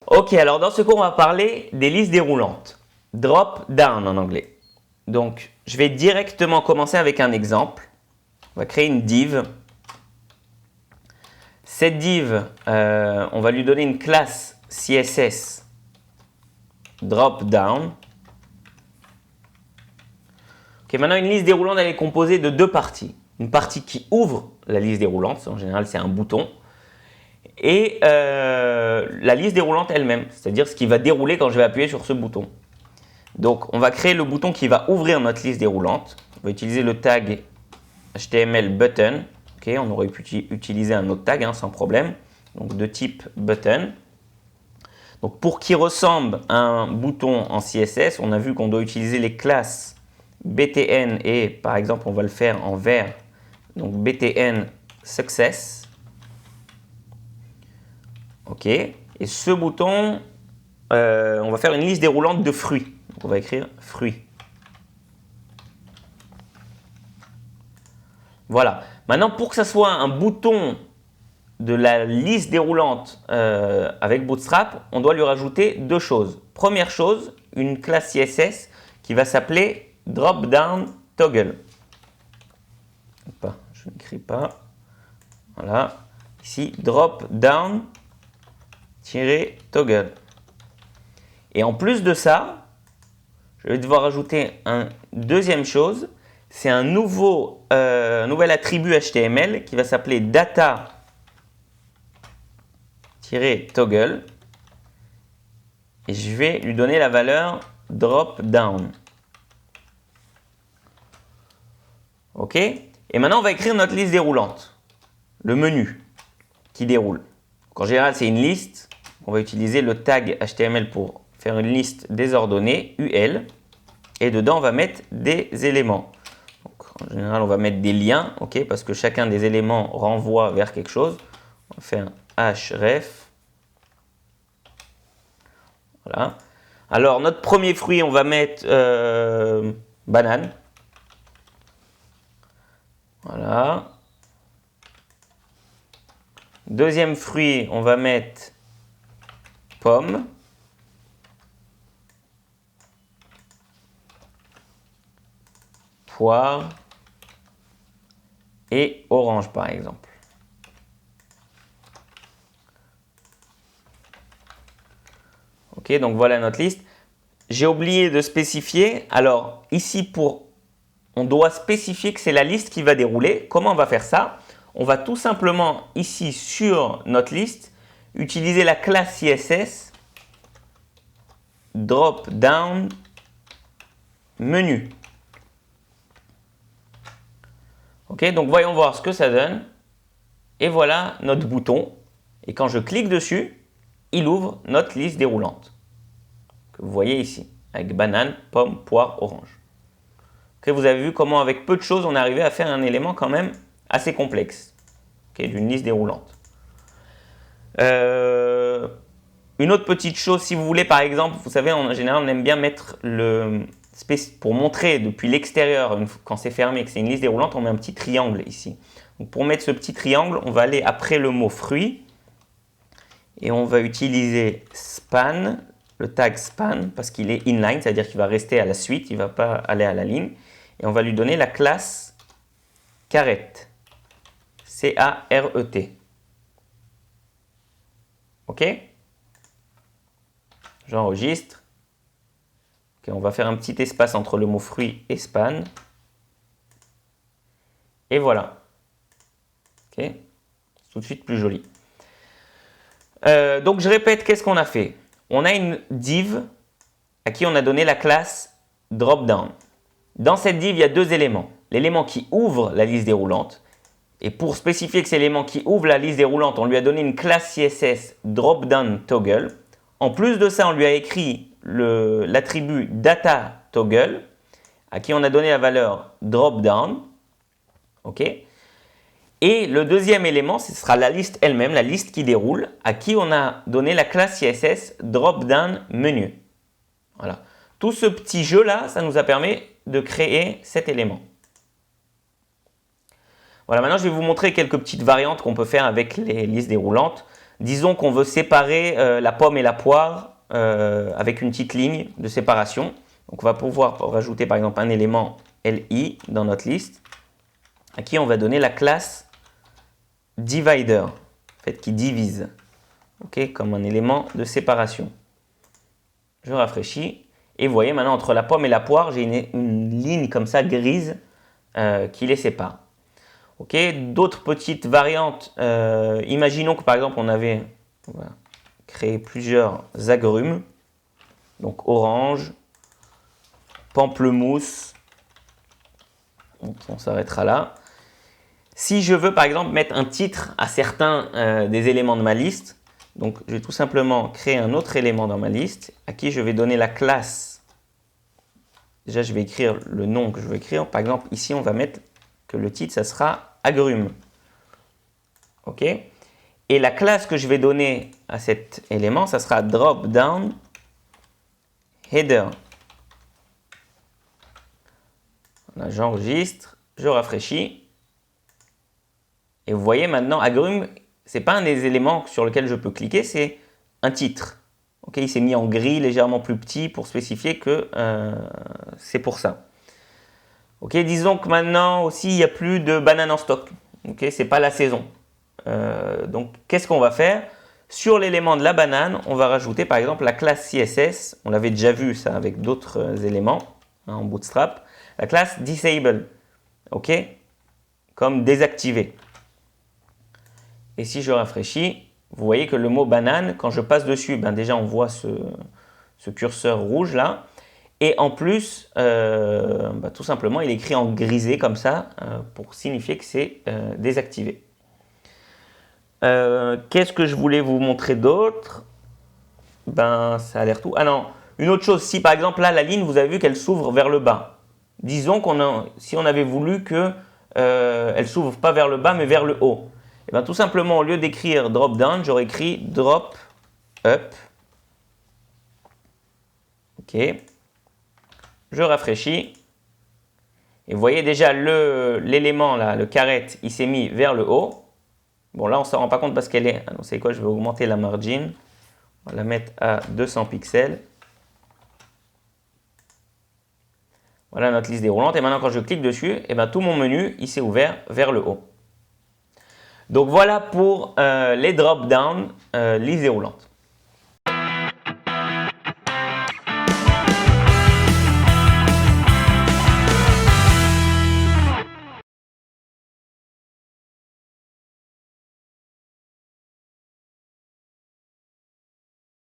Ok, alors dans ce cours, on va parler des listes déroulantes. Drop down en anglais. Donc, je vais directement commencer avec un exemple. On va créer une div. Cette div, on va lui donner une classe CSS drop down. Ok, maintenant une liste déroulante, elle est composée de deux parties. Une partie qui ouvre la liste déroulante, en général c'est un bouton, et la liste déroulante elle-même, c'est-à-dire ce qui va dérouler quand je vais appuyer sur ce bouton. Donc on va créer le bouton qui va ouvrir notre liste déroulante. On va utiliser le tag HTML button. Okay, on aurait pu utiliser un autre tag sans problème, donc de type button. Donc pour qu'il ressemble à un bouton en CSS, on a vu qu'on doit utiliser les classes btn et par exemple on va le faire en vert, donc btn success. Ok, et ce bouton, on va faire une liste déroulante de fruits. Donc on va écrire fruits. Voilà. Maintenant, pour que ça soit un bouton de la liste déroulante avec Bootstrap, on doit lui rajouter deux choses. Première chose, une classe CSS qui va s'appeler dropDownToggle. Je n'écris pas. Voilà. Ici, dropDown-toggle. Et en plus de ça, je vais devoir ajouter une deuxième chose. C'est un nouvel attribut HTML qui va s'appeler data-toggle. Et je vais lui donner la valeur dropDown. Ok? Et maintenant, on va écrire notre liste déroulante. Le menu qui déroule. Donc, en général, c'est une liste. On va utiliser le tag HTML pour faire une liste désordonnée, UL. Et dedans, on va mettre des éléments. Donc, en général, on va mettre des liens, ok, parce que chacun des éléments renvoie vers quelque chose. On va faire href. Voilà. Alors, notre premier fruit, on va mettre banane. Voilà. Deuxième fruit, on va mettre pomme. Poire et orange, par exemple. Ok, donc voilà notre liste. J'ai oublié de spécifier. Alors, ici, on doit spécifier que c'est la liste qui va dérouler. Comment on va faire ça? On va tout simplement, ici, sur notre liste, utiliser la classe CSS drop-down menu. Ok, donc voyons voir ce que ça donne. Et voilà notre bouton. Et quand je clique dessus, il ouvre notre liste déroulante. Que vous voyez ici, avec banane, pomme, poire, orange. Okay, vous avez vu comment avec peu de choses, on est arrivé à faire un élément quand même assez complexe. Okay, d'une liste déroulante. Une autre petite chose, si vous voulez par exemple, vous savez en général on aime bien mettre pour montrer depuis l'extérieur, quand c'est fermé, que c'est une liste déroulante, on met un petit triangle ici. Donc pour mettre ce petit triangle, on va aller après le mot fruit et on va utiliser span, le tag span, parce qu'il est inline, c'est-à-dire qu'il va rester à la suite, il ne va pas aller à la ligne. Et on va lui donner la classe caret, C-A-R-E-T. Ok? J'enregistre. Okay, on va faire un petit espace entre le mot fruit et span. Et voilà. Ok? Tout de suite plus joli. Donc je répète, qu'est-ce qu'on a fait? On a une div à qui on a donné la classe dropdown. Dans cette div, il y a deux éléments. L'élément qui ouvre la liste déroulante. Et pour spécifier que c'est l'élément qui ouvre la liste déroulante, on lui a donné une classe CSS dropDownToggle. En plus de ça, on lui a écrit l'attribut dataToggle, à qui on a donné la valeur dropdown. Ok. Et le deuxième élément, ce sera la liste elle-même, la liste qui déroule, à qui on a donné la classe CSS dropDownMenu. Voilà. Tout ce petit jeu-là, ça nous a permis de créer cet élément. Voilà, maintenant je vais vous montrer quelques petites variantes qu'on peut faire avec les listes déroulantes. Disons qu'on veut séparer la pomme et la poire avec une petite ligne de séparation. Donc on va pouvoir rajouter par exemple un élément LI dans notre liste, à qui on va donner la classe divider, en fait, qui divise, okay, comme un élément de séparation. Je rafraîchis et vous voyez maintenant entre la pomme et la poire, j'ai une ligne comme ça grise qui les sépare. Okay, d'autres petites variantes, imaginons que par exemple on va créer plusieurs agrumes, donc orange, pamplemousse, on s'arrêtera là. Si je veux par exemple mettre un titre à certains des éléments de ma liste, donc je vais tout simplement créer un autre élément dans ma liste à qui je vais donner la classe. Déjà je vais écrire le nom que je veux écrire. Par exemple ici on va mettre que le titre ça sera agrumes. Ok. Et la classe que je vais donner à cet élément ça sera drop down header. Voilà, j'enregistre, je rafraîchis. Et vous voyez maintenant, agrumes, ce n'est pas un des éléments sur lequel je peux cliquer, c'est un titre. Okay, il s'est mis en gris légèrement plus petit pour spécifier que c'est pour ça. Okay, disons que maintenant aussi, il n'y a plus de bananes en stock. Okay, ce n'est pas la saison. Donc, qu'est-ce qu'on va faire? Sur l'élément de la banane, on va rajouter par exemple la classe CSS. On l'avait déjà vu ça avec d'autres éléments en Bootstrap. La classe disable, okay, comme désactivé. Et si je rafraîchis, vous voyez que le mot banane, quand je passe dessus, ben déjà on voit ce curseur rouge là. Et en plus, tout simplement, il est écrit en grisé comme ça pour signifier que c'est désactivé. Qu'est-ce que je voulais vous montrer d'autre? Ben, ça a l'air tout. Ah non, une autre chose, si par exemple là, la ligne, vous avez vu qu'elle s'ouvre vers le bas. Disons si on avait voulu qu'elle ne s'ouvre pas vers le bas, mais vers le haut. Et bien, tout simplement, au lieu d'écrire drop down, j'aurais écrit drop up. Ok. Je rafraîchis. Et vous voyez déjà l'élément là, le caret, il s'est mis vers le haut. Bon, là, on ne s'en rend pas compte parce qu'elle est. Vous savez quoi, je vais augmenter la margin. On va la mettre à 200 pixels. Voilà notre liste déroulante. Et maintenant, quand je clique dessus, et bien, tout mon menu, il s'est ouvert vers le haut. Donc voilà pour les drop-down liste déroulante.